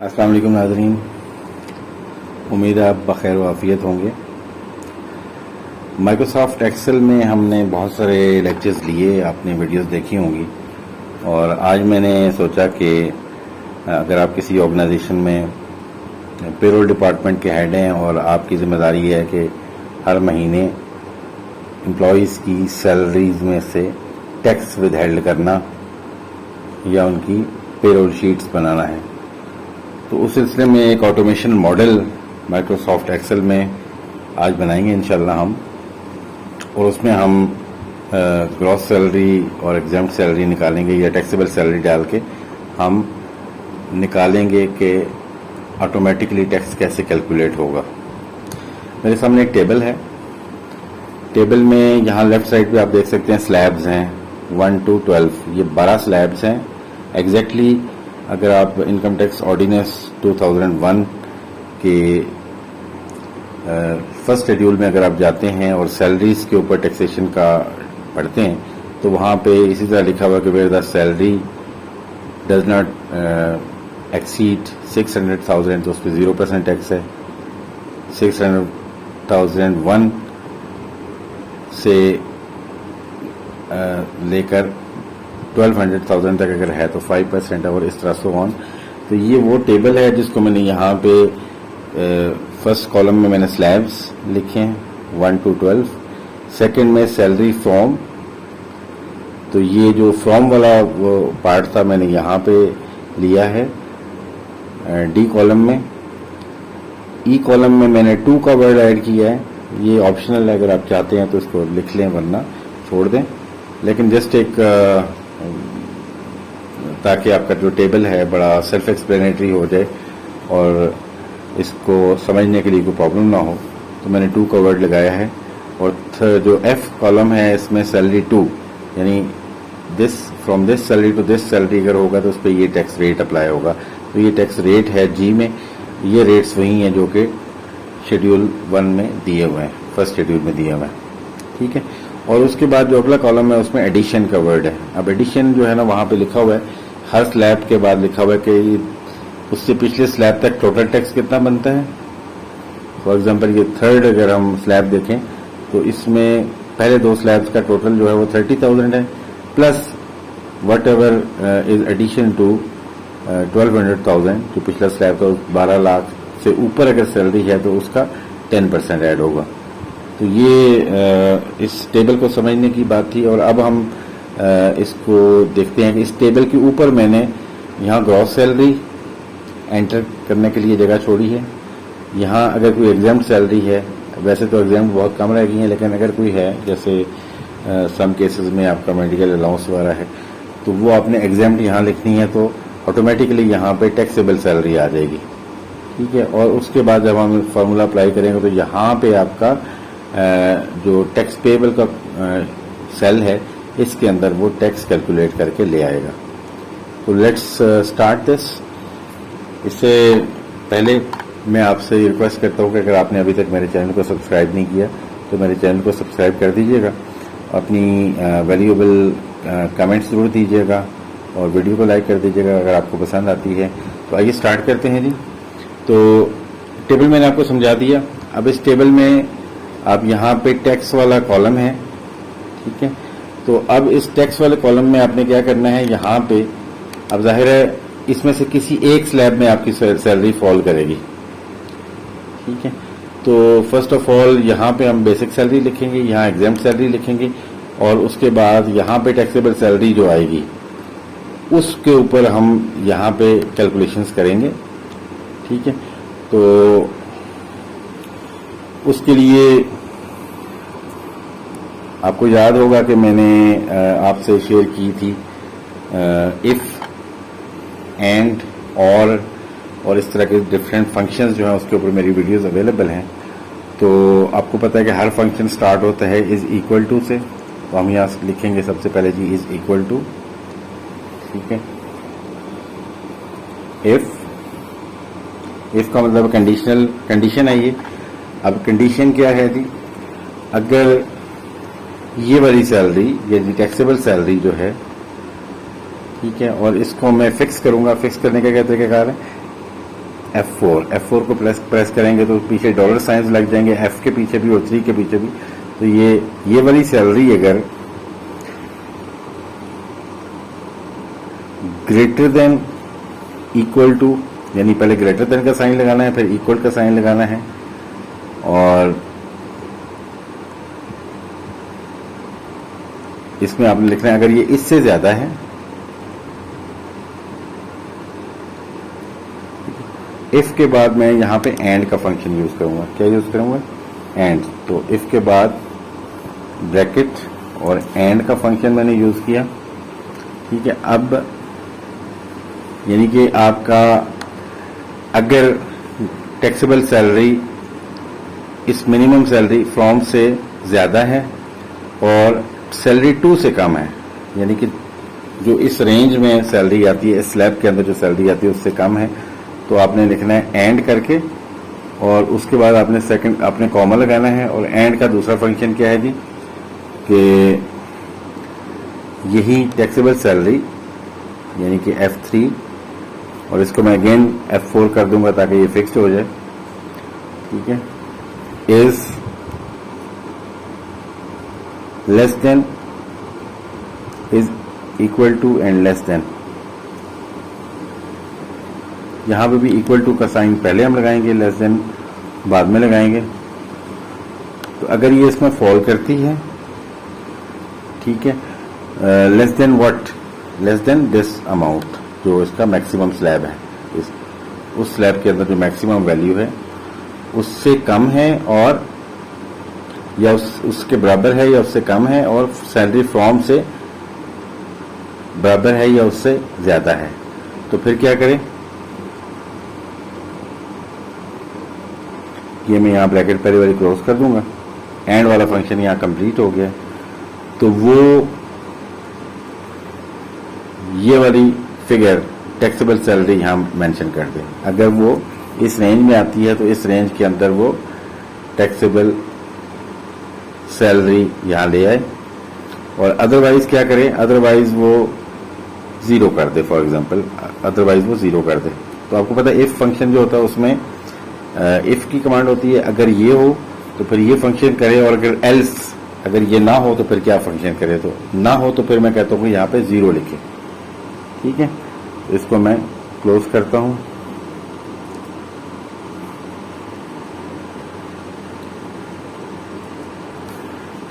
अस्सलाम वालेकुम नाज़रीन, उम्मीद है आप बखैर व आफियत होंगे। माइक्रोसॉफ्ट एक्सेल में हमने बहुत सारे लेक्चर्स लिए, आपने वीडियोस देखी होंगी और आज मैंने सोचा कि अगर आप किसी ऑर्गेनाइजेशन में पेरोल डिपार्टमेंट के हेड हैं और आपकी ज़िम्मेदारी है कि हर महीने एम्प्लॉयज़ की सैलरीज में से टैक्स विदहेल्ड करना या उनकी पेरोल शीट्स बनाना है, तो उस सिलसिले में एक ऑटोमेशन मॉडल माइक्रोसॉफ्ट एक्सेल में आज बनाएंगे इंशाल्लाह हम, और उसमें हम ग्रॉस सैलरी और एग्जाम्प्ट सैलरी निकालेंगे या टैक्सेबल सैलरी डाल के हम निकालेंगे कि ऑटोमेटिकली टैक्स कैसे कैलकुलेट होगा। मेरे सामने एक टेबल है। टेबल में यहाँ लेफ्ट साइड पे आप देख सकते हैं स्लैब्स हैं 1 to 12, ये 12 स्लैब्स हैं एग्जैक्टली। अगर आप इनकम टैक्स ऑर्डिनेंस 2001 के फर्स्ट शेड्यूल में अगर आप जाते हैं और सैलरीज के ऊपर टैक्सेशन का पढ़ते हैं तो वहाँ पे इसी तरह लिखा हुआ कि where the salary does not exceed 600,000 तो उस पर 0% टैक्स है। 600,001 से लेकर 1200,000 तक अगर है तो 5% है और इस तरह से ऑन। तो ये वो टेबल है जिसको मैंने यहाँ पे फर्स्ट कॉलम में मैंने स्लैब्स लिखे हैं 1 to 12, सेकंड में सैलरी फॉर्म, तो ये जो फॉर्म वाला वो पार्ट था मैंने यहाँ पे लिया है डी कॉलम में। ई कॉलम में मैंने 2 का वर्ड ऐड किया है, ये ऑप्शनल है, अगर आप चाहते हैं तो इसको लिख लें वरना छोड़ दें, लेकिन जस्ट एक ताकि आपका जो टेबल है बड़ा सेल्फ एक्सप्लेनेटरी हो जाए और इसको समझने के लिए कोई प्रॉब्लम ना हो, तो मैंने 2 का वर्ड लगाया है। और जो एफ कॉलम है इसमें सैलरी 2 यानी this from this salary to this salary अगर होगा तो उस पर ये टैक्स रेट अप्लाई होगा। तो ये टैक्स रेट है जी में, ये रेट्स वही हैं जो कि शेड्यूल 1 में दिए हुए हैं, फर्स्ट शेड्यूल में दिए हुए हैं, ठीक है। और उसके बाद जो अगला कॉलम है उसमें एडिशन का वर्ड है। अब एडिशन जो है ना वहाँ पे लिखा हुआ है हर स्लैब के बाद लिखा हुआ है कि उससे पिछले स्लैब तक टोटल टैक्स कितना बनता है। फॉर एग्जांपल ये थर्ड अगर हम स्लैब देखें तो इसमें पहले 2 स्लैब्स का टोटल जो है वो 30,000 है plus whatever is addition to 1200,000, जो पिछला स्लैब था 12 लाख से ऊपर अगर सैलरी है तो उसका 10% ऐड होगा। तो ये इस टेबल को समझने की बात थी। और अब हम इसको देखते हैं कि इस टेबल के ऊपर मैंने यहाँ ग्रॉस सैलरी एंटर करने के लिए जगह छोड़ी है। यहाँ अगर कोई एग्जाम्प्ट सैलरी है, वैसे तो एग्जाम्प्ट बहुत कम रह गई हैं, लेकिन अगर कोई है जैसे सम केसेस में आपका मेडिकल अलाउंस वगैरह है तो वो आपने एग्जाम्प्ट यहाँ लिखनी है तो ऑटोमेटिकली यहाँ पे टैक्सेबल सैलरी आ जाएगी, ठीक है। और उसके बाद जब हम फार्मूला अप्लाई करेंगे तो यहाँ पे आपका जो टैक्स पेबल का सेल है इसके अंदर वो टैक्स कैलकुलेट करके ले आएगा। तो लेट्स स्टार्ट दिस। इससे पहले मैं आपसे रिक्वेस्ट करता हूँ कि अगर आपने अभी तक मेरे चैनल को सब्सक्राइब नहीं किया तो मेरे चैनल को सब्सक्राइब कर दीजिएगा, अपनी वैल्यूएबल कमेंट्स जरूर दीजिएगा और वीडियो को लाइक कर दीजिएगा अगर आपको पसंद आती है। तो आइए स्टार्ट करते हैं जी। तो टेबल मैंने आपको समझा दिया। अब इस टेबल में अब यहाँ पे टैक्स वाला कॉलम है, ठीक है। तो अब इस टैक्स वाले कॉलम में आपने क्या करना है, यहाँ पे अब जाहिर है इसमें से किसी एक स्लैब में आपकी सैलरी फॉल करेगी, ठीक है। तो फर्स्ट ऑफ ऑल यहाँ पे हम बेसिक सैलरी लिखेंगे, यहाँ एग्जाम्प्ट सैलरी लिखेंगे और उसके बाद यहाँ पे टैक्सेबल सैलरी जो आएगी उसके ऊपर हम यहाँ पे कैलकुलेशंस करेंगे, ठीक है। तो उसके लिए आपको याद होगा कि मैंने आपसे शेयर की थी इफ एंड और इस तरह के डिफरेंट फंक्शंस जो हैं उसके ऊपर मेरी वीडियोस अवेलेबल हैं। तो आपको पता है कि हर फंक्शन स्टार्ट होता है इज इक्वल टू से, तो हम यहाँ लिखेंगे सबसे पहले जी इज इक्वल टू, ठीक है। इफ का मतलब कंडीशन है ये। अब कंडीशन क्या है जी, अगर ये वाली सैलरी ये टैक्सेबल सैलरी जो है, ठीक है, और इसको मैं फिक्स करूंगा। फिक्स करने का क्या तरीकाकार है, F4 को प्रेस करेंगे तो पीछे डॉलर साइंस लग जाएंगे, F के पीछे भी और 3 के पीछे भी। तो ये वाली सैलरी अगर ग्रेटर देन इक्वल टू, यानी पहले ग्रेटर देन का साइन लगाना है, फिर इक्वल का साइन लगाना है, और इसमें आपने लिखना है अगर ये इससे ज्यादा है, इफ के बाद मैं यहां पे एंड का फंक्शन यूज करूंगा। क्या यूज करूंगा? एंड। तो इफ के बाद ब्रैकेट और एंड का फंक्शन मैंने यूज किया। ठीक है, अब यानी कि आपका अगर टैक्सेबल सैलरी इस मिनिमम सैलरी फ्रॉम से ज्यादा है और सैलरी 2 से कम है, यानी कि जो इस रेंज में सैलरी आती है, इस स्लैब के अंदर जो सैलरी आती है उससे कम है, तो आपने लिखना है एंड करके, और उसके बाद आपने कॉमा लगाना है। और एंड का दूसरा फंक्शन क्या है जी, कि यही टैक्सेबल सैलरी यानी कि F3, और इसको मैं अगेन F4 कर दूंगा ताकि ये फिक्स्ड हो जाए। ठीक है, is less than, is equal to and less than. यहां पे भी इक्वल टू का साइन पहले हम लगाएंगे, लेस देन बाद में लगाएंगे। तो अगर ये इसमें फॉल करती है, ठीक है, less than what, less than this amount, जो इसका मैक्सिमम स्लैब है, उस स्लैब के अंदर जो मैक्सिमम वैल्यू है उससे कम है, और या उसके बराबर है या उससे कम है, और सैलरी फ्रॉम से बराबर है या उससे ज्यादा है, तो फिर क्या करें? ये मैं यहाँ ब्रैकेट पहले वाली क्लोज कर दूंगा, एंड वाला फंक्शन यहाँ कंप्लीट हो गया। तो वो ये वाली फिगर टैक्सेबल सैलरी यहाँ मेंशन कर दें। अगर वो इस रेंज में आती है तो इस रेंज के अंदर वो टैक्सेबल सैलरी यहाँ ले आए, और अदरवाइज क्या करें? अदरवाइज वो जीरो कर दे, फॉर एग्जांपल अदरवाइज वो जीरो कर दे। तो आपको पता है इफ फंक्शन जो होता है उसमें इफ की कमांड होती है, अगर ये हो तो फिर ये फंक्शन करे, और अगर एल्स, अगर ये ना हो तो फिर क्या फंक्शन करे। तो ना हो तो फिर मैं कहता हूँ यहाँ पे जीरो लिखे। ठीक है, इसको मैं क्लोज करता हूं।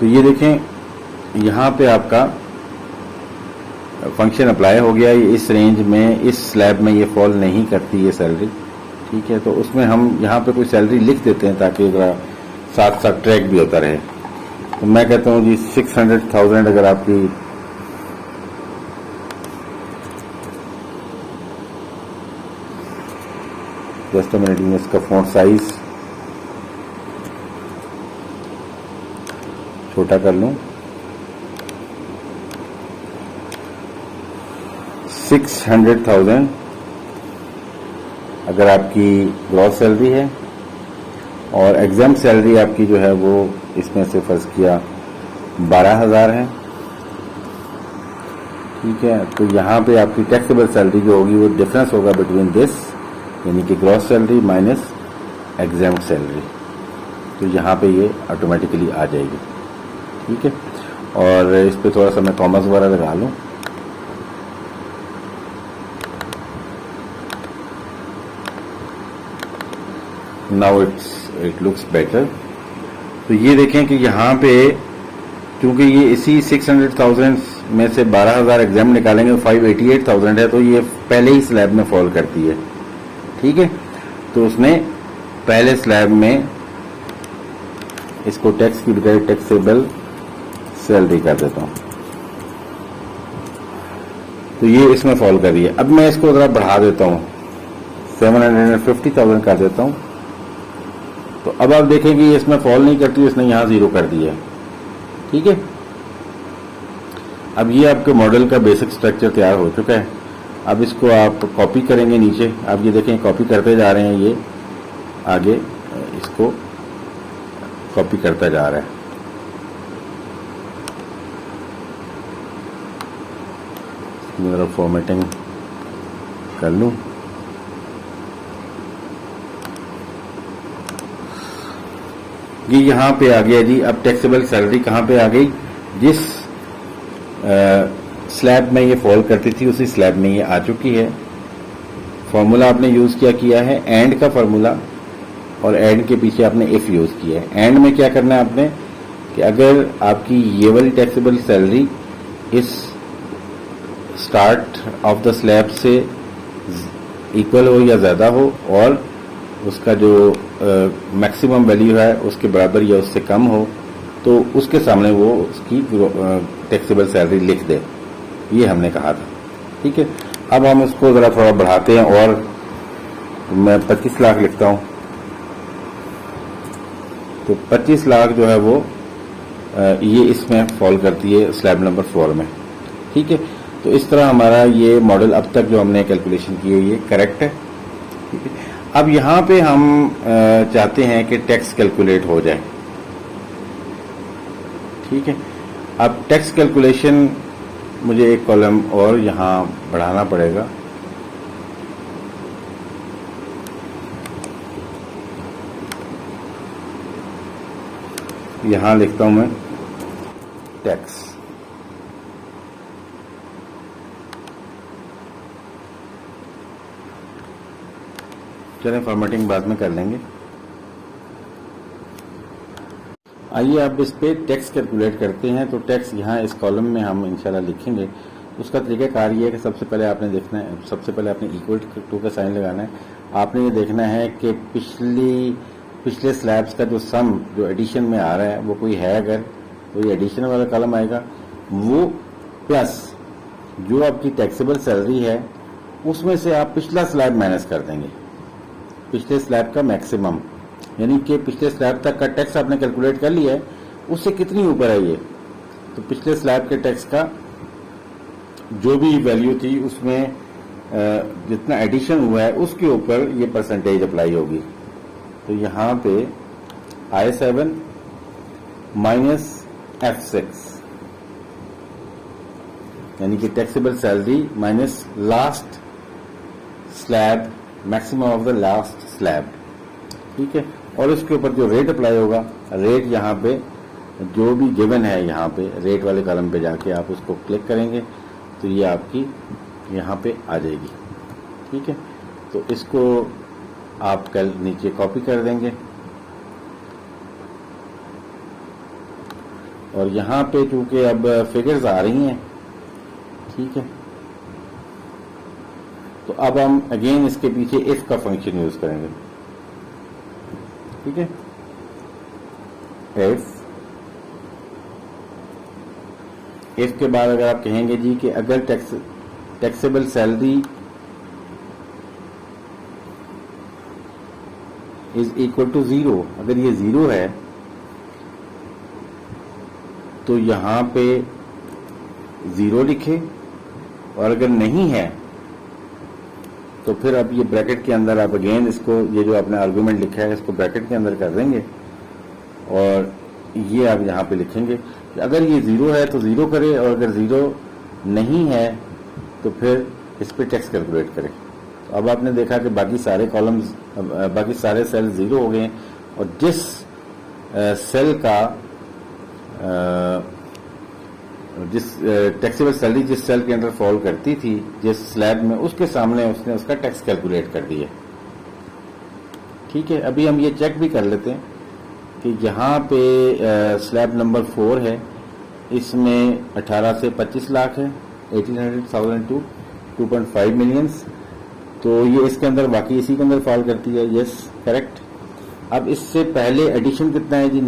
तो ये देखें यहां पे आपका फंक्शन अप्लाई हो गया। ये इस रेंज में, इस स्लैब में ये फॉल नहीं करती ये सैलरी। ठीक है, तो उसमें हम यहाँ पे कोई सैलरी लिख देते हैं ताकि साथ साथ ट्रैक भी होता रहे। तो मैं कहता हूँ जी 600,000 अगर आपकी जस्ट मिनट में इसका फॉन्ट साइज छोटा कर लूं। 600,000 अगर आपकी ग्रॉस सैलरी है, और एग्जाम सैलरी आपकी जो है वो इसमें से फर्ज किया 12,000 है। ठीक है, तो यहाँ पे आपकी टैक्सेबल सैलरी जो होगी वो डिफरेंस होगा बिटवीन दिस, यानी कि gross salary minus exam salary. तो यहाँ पे ये ऑटोमेटिकली आ जाएगी। ठीक है, और इस पे थोड़ा सा मैं कॉमर्स वगैरह लगा लूँ। Now it looks better. तो ये देखें कि यहाँ पे क्योंकि ये इसी 600,000 में से 12,000 एग्जाम निकालेंगे, 588,000 है, तो ये पहले ही स्लैब में फॉल करती है। ठीक है, तो उसने पहले स्लैब में इसको टैक्स की बजाय टैक्सेबल सैलरी कर देता हूं, तो ये इसमें फॉल कर रही है। अब मैं इसको जरा बढ़ा देता हूं, 750,000 कर देता हूं। तो अब आप देखें कि इसमें फॉल नहीं करती, इसने यहां जीरो कर दिया है। ठीक है, अब ये आपके मॉडल का बेसिक स्ट्रक्चर तैयार हो चुका है। अब इसको आप कॉपी करेंगे नीचे। आप ये देखें कॉपी करते जा रहे हैं, ये आगे इसको कॉपी करता जा रहा है। मेरा फॉर्मेटिंग कर लूं। ये यहाँ पे आ गया जी। अब टैक्सेबल सैलरी कहाँ पे आ गई? जिस स्लैब में ये फॉल करती थी उसी स्लैब में ये आ चुकी है। फॉर्मूला आपने यूज किया है एंड का फॉर्मूला, और एंड के पीछे आपने इफ यूज किया है। एंड में क्या करना है आपने कि अगर आपकी ये वाली टैक्सेबल सैलरी इस स्टार्ट ऑफ द स्लैब से इक्वल हो या ज्यादा हो और उसका जो मैक्सिमम वैल्यू है उसके बराबर या उससे कम हो, तो उसके सामने वो उसकी टैक्सेबल सैलरी लिख दे। ये हमने कहा था। ठीक है, अब हम इसको जरा थोड़ा बढ़ाते हैं और मैं 25 लाख लिखता हूं। तो 25 लाख जो है वो ये इसमें फॉल करती है स्लैब नंबर 4 में। ठीक है, तो इस तरह हमारा ये मॉडल अब तक जो हमने कैलकुलेशन की है ये करेक्ट है। ठीक है, अब यहां पे हम चाहते हैं कि टैक्स कैलकुलेट हो जाए। ठीक है, अब टैक्स कैलकुलेशन मुझे एक कॉलम और यहां बढ़ाना पड़ेगा। यहां लिखता हूं मैं टैक्स। चलें, फॉर्मेटिंग बाद में कर लेंगे। आइए अब इस पे टैक्स कैलकुलेट करते हैं। तो टैक्स यहाँ इस कॉलम में हम इंशाल्लाह लिखेंगे। उसका तरीकाकार ये है कि सबसे पहले आपने देखना है, सबसे पहले आपने इक्वल टू का साइन लगाना है। आपने ये देखना है कि पिछले स्लैब्स का जो सम जो एडिशन में आ रहा है वो कोई है, अगर तो ये एडिशन वाला कॉलम आएगा, वो प्लस जो आपकी टैक्सेबल सैलरी है उसमें से आप पिछला स्लैब माइनस कर देंगे, पिछले स्लैब का मैक्सिमम, यानी कि पिछले स्लैब तक का टैक्स आपने कैलकुलेट कर लिया है, उससे कितनी ऊपर है ये, तो पिछले स्लैब के टैक्स का जो भी वैल्यू थी उसमें जितना एडिशन हुआ है उसके ऊपर ये परसेंटेज अप्लाई होगी। तो यहां पे I7 माइनस F6 यानी कि taxable salary minus last slab, maximum of the last slab. ठीक है, और इसके ऊपर जो रेट अप्लाई होगा, रेट यहाँ पे जो भी गिवन है, यहाँ पे रेट वाले कॉलम पे जाके आप उसको क्लिक करेंगे तो ये आपकी यहाँ पे आ जाएगी। ठीक है, तो इसको आप कल नीचे कॉपी कर देंगे और यहाँ पे चूंकि अब फिगर्स आ रही हैं, ठीक है, तो अब हम अगेन इसके पीछे इफ का फंक्शन यूज करेंगे। ठीक है, इफ के बाद अगर आप कहेंगे जी कि अगर taxable salary is equal to 0, अगर ये 0 है तो यहां पे 0 लिखे, और अगर नहीं है तो फिर अब ये ब्रैकेट के अंदर आप अगेन इसको, ये जो आपने आर्गुमेंट लिखा है इसको ब्रैकेट के अंदर कर देंगे और ये आप यहाँ पे लिखेंगे कि अगर ये 0 है तो 0 करे, और अगर 0 नहीं है तो फिर इस पे टैक्स कैलकुलेट करें। तो अब आपने देखा कि बाकी सारे कॉलम्स, बाकी सारे सेल 0 हो गए, और जिस सेल का जिस टैक्सेबल सैलरी जिस सेल के अंदर फॉल करती थी, जिस स्लैब में, उसके सामने उसने उसका टैक्स कैलकुलेट कर दिया। ठीक है, अभी हम ये चेक भी कर लेते हैं कि यहाँ पे स्लैब नंबर 4 है, इसमें 18 से 25 लाख है, 1800,000 टू 2.5 मिलियंस, तो ये इसके अंदर बाकी इसी के अंदर फॉल करती है। Yes, correct. अब इससे पहले एडिशन कितना है जी,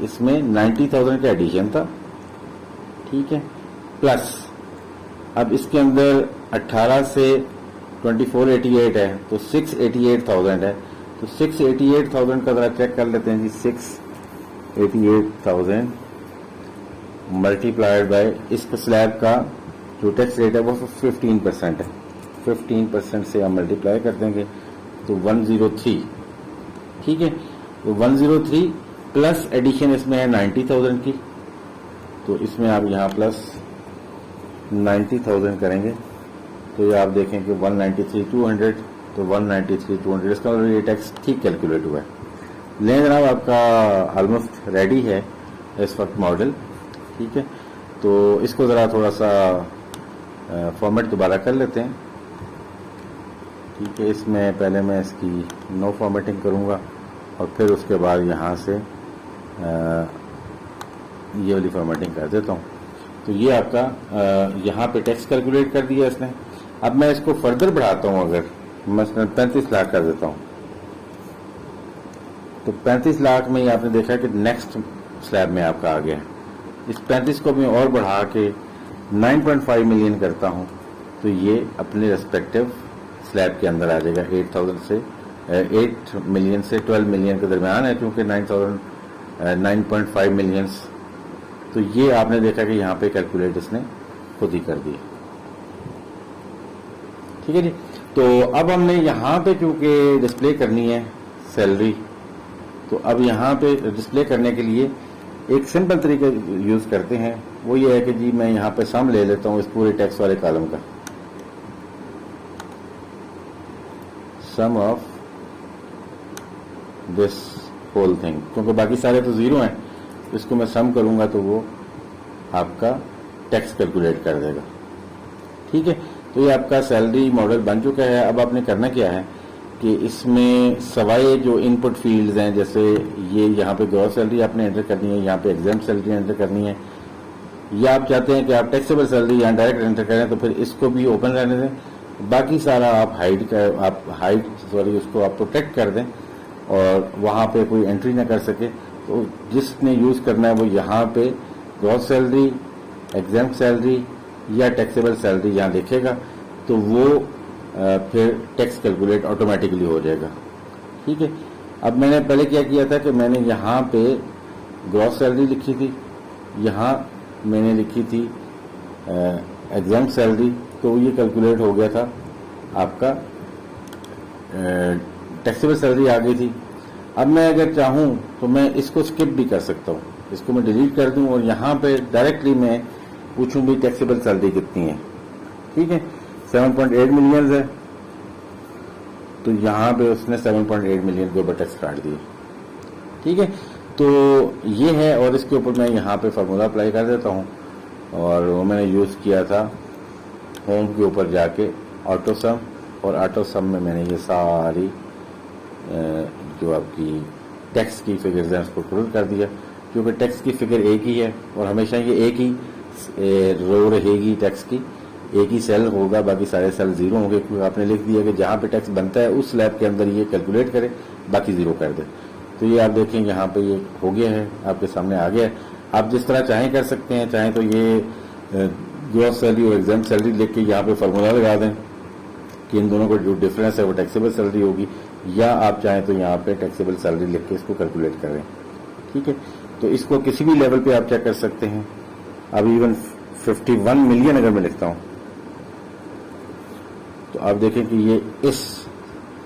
इसमें 90,000 का एडिशन था। ठीक है, प्लस अब इसके अंदर 18 से 2488 है तो 688,000 है, तो 688,000 का जरा चेक कर लेते हैं जी। 688,000 मल्टीप्लाइड बाय इस स्लैब का जो टैक्स रेट है वो 15% है, 15% से हम मल्टीप्लाई कर देंगे तो 103। ठीक है, तो 103 प्लस एडिशन इसमें है 90,000 की, तो इसमें आप यहाँ प्लस 90,000 करेंगे तो ये आप देखें कि 193,200, तो 193,200 इसका ये टैक्स ठीक कैलकुलेट हुआ है। लें जनाब, आपका ऑलमोस्ट रेडी है इस वक्त मॉडल। ठीक है, तो इसको ज़रा थोड़ा सा फॉर्मेट दोबारा कर लेते हैं। ठीक है, इसमें पहले मैं इसकी नो फॉर्मेटिंग करूँगा और फिर उसके बाद यहाँ से ये वाली फॉर्मेटिंग कर देता हूँ। तो ये आपका यहाँ पे टैक्स कैलकुलेट कर दिया इसने। अब मैं इसको फर्दर बढ़ाता हूँ, अगर मसलन 35 लाख कर देता हूँ, तो 35 लाख में ही आपने देखा कि नेक्स्ट स्लैब में आपका आ गया। इस 35 को मैं और बढ़ा के 9.5 मिलियन करता हूँ, तो ये अपने रेस्पेक्टिव स्लैब के अंदर आ जाएगा। 8 मिलियन से 12 मिलियन के दरमियान है, क्योंकि 9.5 मिलियंस। तो ये आपने देखा कि यहाँ पे कैलकुलेट इसने खुद ही कर दिया। ठीक है जी। तो अब हमने यहाँ पे क्योंकि डिस्प्ले करनी है सैलरी, तो अब यहाँ पे डिस्प्ले करने के लिए एक सिंपल तरीका यूज करते हैं। वो ये है कि जी मैं यहाँ पे सम ले लेता हूँ इस पूरे टैक्स वाले कॉलम का, सम ऑफ दिस होल थिंग, क्योंकि बाकी सारे तो जीरो हैं। इसको मैं सम करूंगा तो वो आपका टैक्स कैलकुलेट कर देगा। ठीक है, तो ये आपका सैलरी मॉडल बन चुका है। अब आपने करना क्या है कि इसमें सवाए जो इनपुट फील्ड्स हैं, जैसे ये यहाँ पे ग्रॉस सैलरी आपने एंटर करनी है, यहाँ पे एग्जाम सैलरी एंटर करनी है, या आप चाहते हैं कि आप टैक्सेबल सैलरी यहाँ डायरेक्ट एंटर करें, तो फिर इसको भी ओपन रहने दें। बाकी सारा आप उसको आप प्रोटेक्ट कर दें और वहाँ पे कोई एंट्री ना कर सके। तो जिसने यूज करना है वो यहाँ पे ग्रॉस सैलरी, एग्जाम सैलरी या टैक्सेबल सैलरी यहाँ लिखेगा, तो वो फिर टैक्स कैलकुलेट ऑटोमेटिकली हो जाएगा। ठीक है, अब मैंने पहले क्या किया था कि मैंने यहाँ पे ग्रॉस सैलरी लिखी थी, यहाँ मैंने लिखी थी एग्जाम सैलरी, तो ये कैलकुलेट हो गया था। आपका टैक्सेबल सैलरी आ गई थी। अब मैं अगर चाहूँ तो मैं इसको स्किप भी कर सकता हूँ, इसको मैं डिलीट कर दूँ और यहाँ पे डायरेक्टली मैं पूछूं भी टैक्सेबल सैलरी कितनी है। ठीक है, 7.8 मिलियन है, तो यहाँ पे उसने 7.8 मिलियन के ऊपर टैक्स काट दिया। ठीक है, तो ये है, और इसके ऊपर मैं यहाँ पे फार्मूला अप्लाई कर देता हूँ, और वो मैंने यूज़ किया था होम के ऊपर जाके ऑटो सम, और ऑटो सम में मैंने ये सारी जो आपकी टैक्स की फिगर्स हैं उसको पुट कर दिया, क्योंकि टैक्स की फिगर एक ही है और हमेशा ये एक ही रो रहेगी टैक्स की, एक ही सेल होगा, बाकी सारे सेल जीरो होंगे, क्योंकि आपने लिख दिया कि जहाँ पे टैक्स बनता है उस स्लैब के अंदर ये कैलकुलेट करे, बाकी जीरो कर दे। तो ये आप देखें यहाँ पे ये हो गया है, आपके सामने आ गया है। आप जिस तरह चाहें कर सकते हैं, चाहें तो ये ग्रॉस सैलरी और एग्जाम सैलरी लिख के यहाँ पे फार्मूला लगा दें कि इन दोनों का जो डिफरेंस है वो टैक्सेबल सैलरी होगी, या आप चाहें तो यहाँ पे टैक्सेबल सैलरी लिख के इसको कैलकुलेट करें। ठीक है, तो इसको किसी भी लेवल पे आप चेक कर सकते हैं। अब इवन 51 मिलियन अगर मैं लिखता हूँ तो आप देखें कि ये इस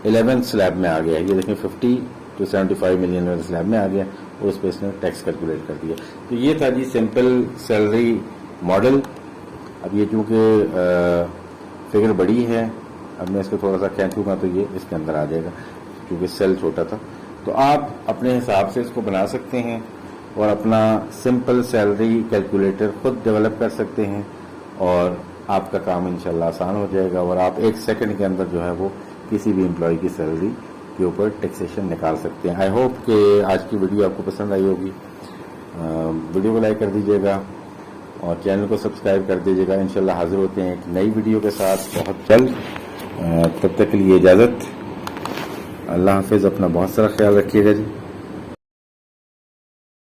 11th स्लैब में आ गया है। ये देखें 50 to 75 मिलियन वाले स्लैब में आ गया और उस पर इसने टैक्स कैलकुलेट कर दिया। तो ये था जी सिंपल सैलरी मॉडल। अब ये चूंकि फिगर बड़ी है, अब मैं इसको थोड़ा सा खींचूंगा तो ये इसके अंदर आ जाएगा, क्योंकि सेल छोटा था। तो आप अपने हिसाब से इसको बना सकते हैं और अपना सिंपल सैलरी कैलकुलेटर खुद डेवलप कर सकते हैं, और आपका काम इंशाल्लाह आसान हो जाएगा, और आप 1 सेकंड के अंदर जो है वो किसी भी एम्प्लॉय की सैलरी के ऊपर टैक्सेशन निकाल सकते हैं। आई होप कि आज की वीडियो आपको पसंद आई होगी। वीडियो को लाइक कर दीजिएगा और चैनल को सब्सक्राइब कर दीजिएगा। इंशाल्लाह हाजिर होते हैं एक नई वीडियो के साथ बहुत जल्द। तब तक के लिए इजाज़त। अल्लाह हाफिज़, अपना बहुत सारा ख्याल रखिएगा जी।